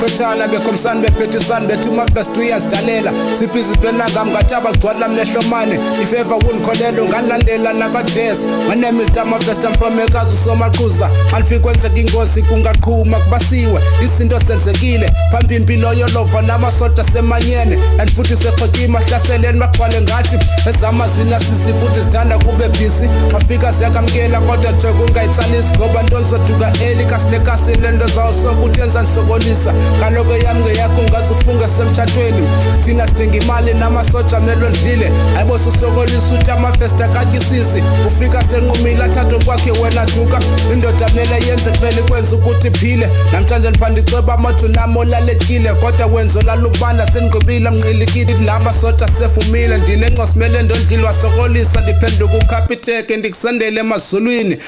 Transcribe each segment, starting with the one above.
beqhethana bekhomsana bephethisana bethuma first 2 years dalela siphizi plenanga mngataba gcwala mlehlomane if ever unkholelo ngalandela nakades. My name is Damavest, I'm from Ekazu Somaqhuza. Anifike kwenzeka ingozi kungaqhuma kubasiwe izinto senzekile phambi impilo yolova namasoda semanyene and futhi seqhokima hlaseleni magcwale ngathi ezamazina sisi futhi sidanda kube busy xafika siyakamkela kodwa nje kungayitsalisi ngoba nto zoduka eli kasinekasi lento zawo sokuthi yenza nisokolisa kaloku yami ngeyakho ngazufunge semtshatweni thina sidinga imali namasoja melondlile hayibo sisokolisa uthi amafesta katyisisi ufika senqumile athathe kwakhe wena duka indoda mele yenze kumele kwenza ukuthi iphile namhlanje niphandiceba amothu namo laletyile kodwa wenzo lalubanda senigqibile mnqilikile namasoja sefumile ndinencosimele ndondlilwa sokolisa ndiphenduka ukhapitheke ndikusendele emazulwini.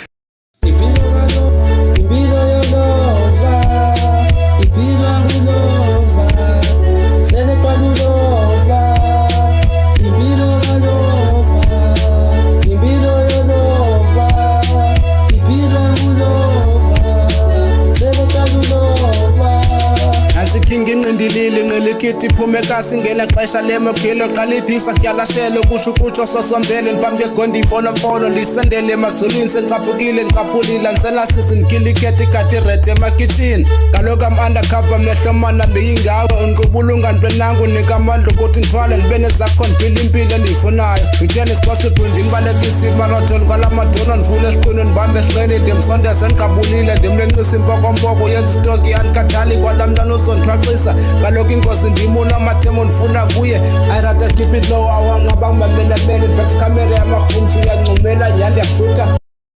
Ngindilile nqilikithi iphume kasi ngela xesha lemokhilo qala iphisa kutyalashele kusho sosombele ndiphambi kwegondi imfonomfono ndisendele emazulwini sencaphukile ndicaphulile ndisenasisi ndikilikhethi igadi irede emakitshini kaloku am undercover mlehlomana ndiyingawe unqubulunga ndiplenanga unika amandla ukuthi ndithwale ndibe nezakho ndiphile impilo endiyifunayo nditheni possible ndimbalekisa imarathon kwala madona ndivule esiqwini ndibambe ehlweni ndimsondeze ndiqabulile ndimlencisa impokompoko yenza isitoki yandikhathali kwala mntana uzondithwaqisa kaloku ingozi ndimuna amathemo ndifuna kuye I rather keep it low awanqaba ngibambela bele ndiphethe ikhamera yamafumsi uyancumela nyhani ndiyashuta.